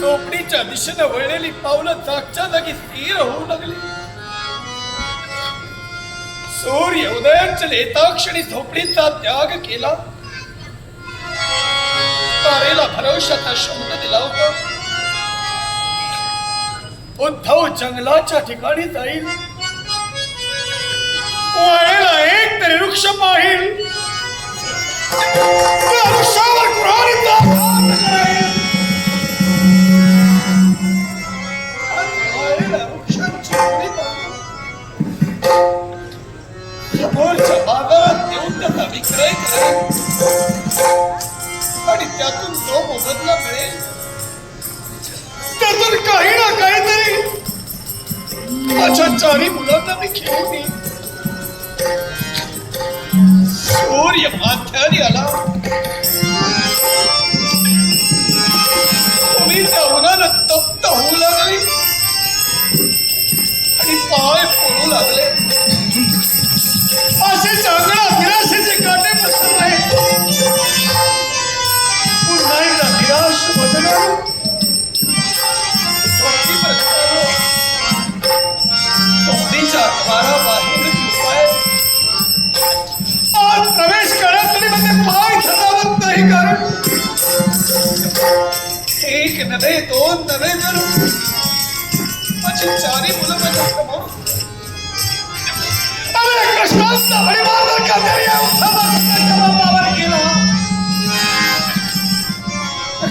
झोपडीच्या दिशेने वळलेली पावलं जागच्या जागी स्थिर होऊ लागली. सूर्य उदयाच्या येता क्षणी झोपडीचा त्याग केला. तारेला भरवशाचा शब्द दिला होता. उद्धव जंगलाच्या ठिकाणी जाईल, वाळेला एक तरी वृक्ष पाहिल, त्या वृक्षावर कुऱ्हाडीचा घात करेल. वाळलेल्या वृक्षांची मुळी पाहिली, समोरच्या बाजारात देऊन त्याचा विक्रय करेल आणि त्यातून जो मोबदला मिळेल त्यातून काही ना काहीतरी माझ्या चारी मुलांना मी घेऊन येईन. सूर्य माथ्याने आला. मी त्या उन्हानं तप्त होऊ लागली आणि पाय पडू लागले. असे चांगला निराशेचे काटे बसत आहे. पुन्हा एकदा निराश बदलून झोपडीच्या द्वाराबाहेर उपाय आज प्रवेश करत मध्ये पाय धरावत नाही. कारण एक नव्हे दोन नव्हे तर माझी चारी मुलं माझ्या समोर कष्टांचा परिवार केला.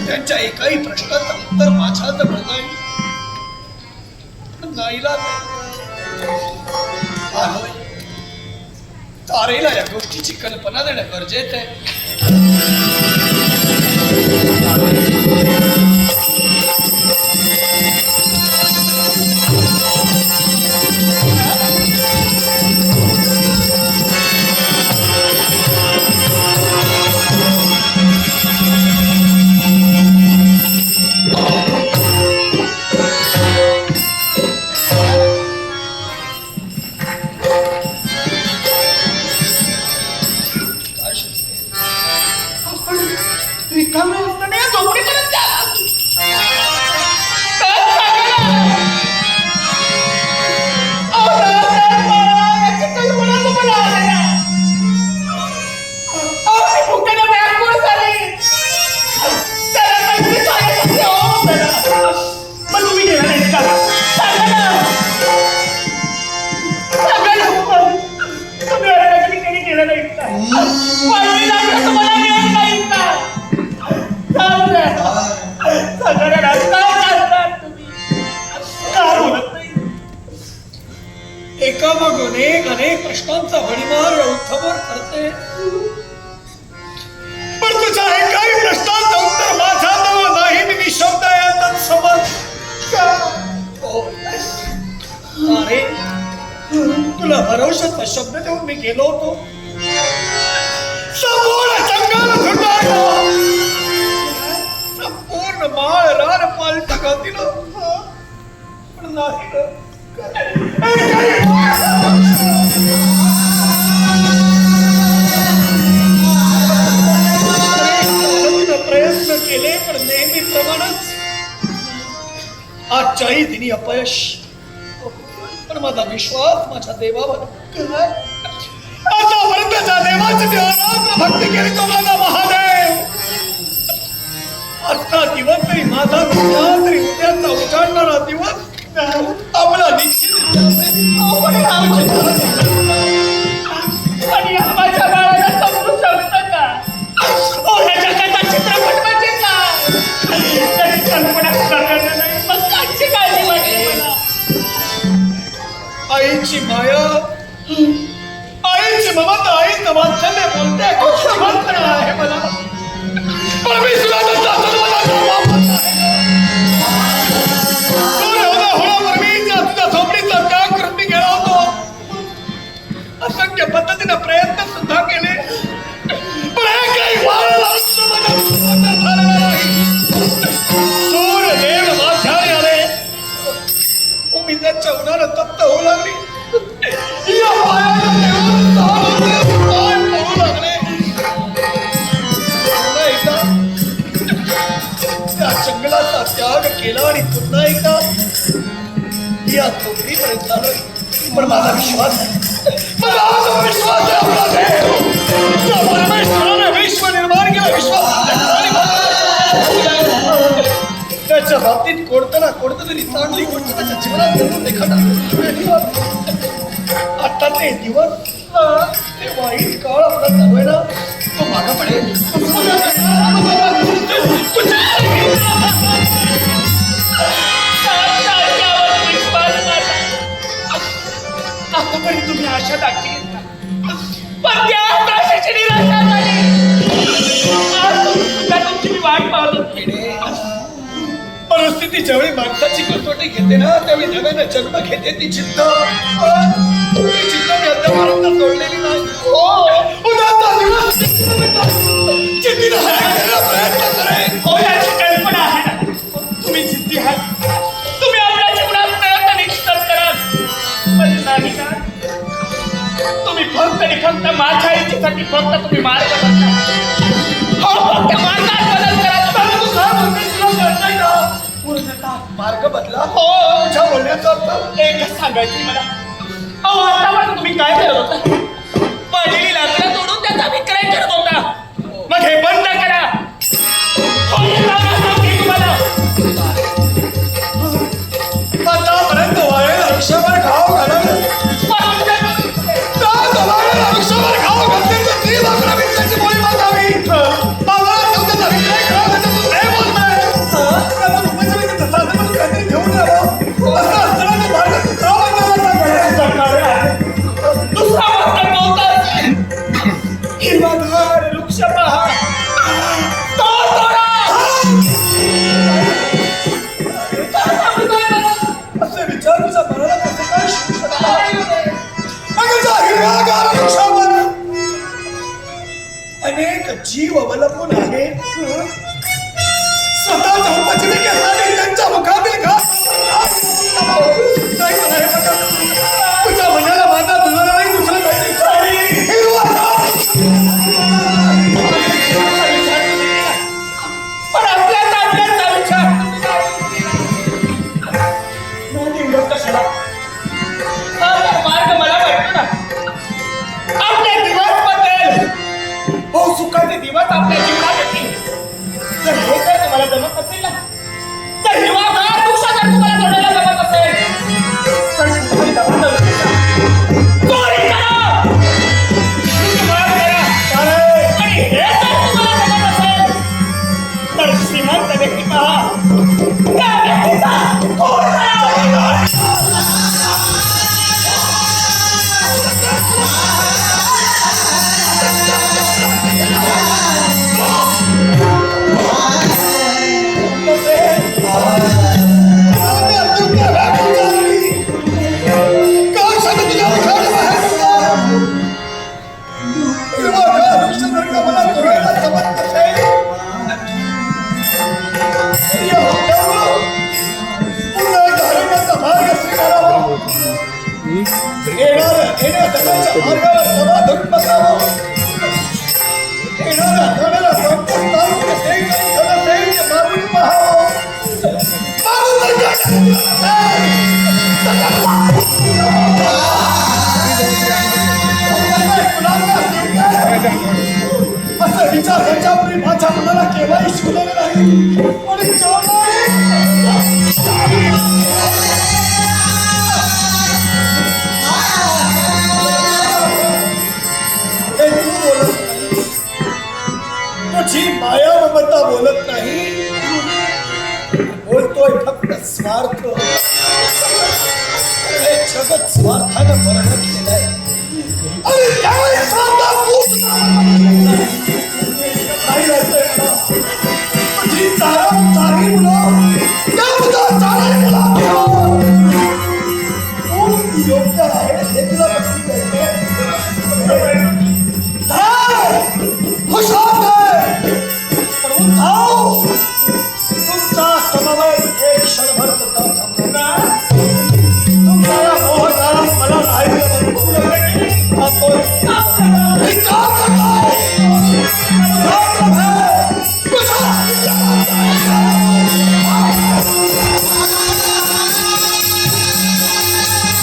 त्यांच्या एकाही प्रश्नाचं उत्तर माझ्याजवळ नाही. तारेला या गोष्टीची कल्पना देणं गरजेचं आहे. एकामागून एक अनेक प्रश्नांचा भडीमार उद्धवर करते. पण तुझ्या एकाही प्रश्नाचं उत्तर माझ्याजवळ नाही. मी निशब्द यात समज. अरे तुला भरवशाचा शब्द देऊन मी गेलो होतो. संपूर्ण जंगल झुंडाळलं, संपूर्ण माळ रान पालट दिलं, पण नाही प्रयत्न केले पण नेहमीप्रमाणेच आजच्याही दिनी अपयश. पण माझा विश्वास माझ्या देवावर. आतापर्यंत ज्या देवाची भक्ती केली तो माझा महादेव. आजचा दिवस तरी माझा तरी उद्याचा उजाडणारा दिवस आपला निश्चित माझ्या बाळाला समजू शकतं का? या जगाचा चित्रपट म्हणजे काय? तरी कल्पना करणार नाही. मग काची काळजी वाटते मला. आईची माया, आईची ममता, आईचं वात्सल्य बोलते आहे मला. पण मी तुला आणि पुन्हा एकदा या कोपरीपर्यंत आलोय. पण माझा विश्वास आहे, माझा विश्वास आहे आपला देव. त्या परमेश्वराने विश्व निर्माण केला. त्याच्या बाबतीत कोणतं ना कोणतं तरी चांगली गोष्ट त्याच्या जीवनात घडून एखादा. आता ते दिवस ते वाईट काळ आपला चालू आहे ना, तो मागा पडेल. आतापर्यंत तुम्ही आशा दाखली पण त्या आशाची निराशा झाली. आज सुद्धा तुमची मी वाट पाहत होते. परिस्थिती ज्यावेळी माणसाची कसोटी घेते ना, त्यावेळी नव्यानं जन्म घेते ती जिद्द. ती जिद्द मी आतापर्यंत सोडलेली नाही. उद्याचा दिवस जिद्दीनं हरण्याचा प्रयत्न करेन. हो, याची कल्पना आहे ना. तुम्ही जिद्दी आहात. तुम्ही आपल्या जीवनात प्रयत्न निश्चित कराल. पण नाही ना, तुम्ही फक्त आणि फक्त माझ्या इच्छेसाठी फक्त तुम्ही मार्ग बदला. हो, फक्त मार्गात बदल करा. पण तू काय म्हणते, तुला कळतंय का? पूर्णतः मार्ग बदला. हो, तुझ्या बोलण्याचा अर्थ एकच सांगायची मला. अहो, आतापर्यंत तुम्ही काय करत होता? पडलेली लाकडं तोडून त्याचा विक्रय करत होता. मग हे बंद करा. हो, हे लाकडं सांगते तुम्हाला. आतापर्यंत वाळेल आयुष्यभर घाव घालवलं. आयुष्यभर घाव घालते तर ती लाकडं विकण्याची मोहीम असावी. बाबा, तुमचा विक्रय करा, तू नाही बोलताय. त्याचं रुपयाचं विकत साधं म्हणून काहीतरी घेऊन यावं. असं असताना तो मार्ग तू का बदलायला दुसरा मार्ग बोलतात. हिरवागार वृक्ष पहा. तो तोडा. असे विचार तुझ्या मनाला कसं काय शिकू शकतात? मग जा हिरवागार वृक्षावर अनेक जीव अवलंबून आहेत. स्वतःच्या उपजीविकेसाठी त्यांच्या मुखातील घास नाही. मला हे पटत. तुझ्या मनाला माझा दुलारा नाही, दुसरं काहीतरी. हिरवागार पण आपल्या ताब्याचा विचार नाही निवडत कशाला? हा तर मार्ग मला भेटतो ना. आपले दिवस बदल. हो, सुखाचे दिवस आपल्या जीवनात येतील. जर हे जर तुम्हाला जमत असेल ना, तर हिरवागार वृक्ष जर तुम्हाला तोडायला जमत असेल तर तुम्ही जबाबदार करा. चोरी करा. लूटमार करा. आणि हे जर तुम्हाला जमत असेल तर श्रीमंत व्यक्ती पहा. त्या व्यक्तीचा खून करा. असं विचार ह्याच्यापूर्वी माझ्या मनाला केव्हाही शिकवलेलं नाही. आणि तुझी माया ममता बोलत नाही, बोलतोय फक्त स्वार्थ. हे जगत स्वार्थानं बरगत केलंय. आणि त्यावेळी स्वार्थ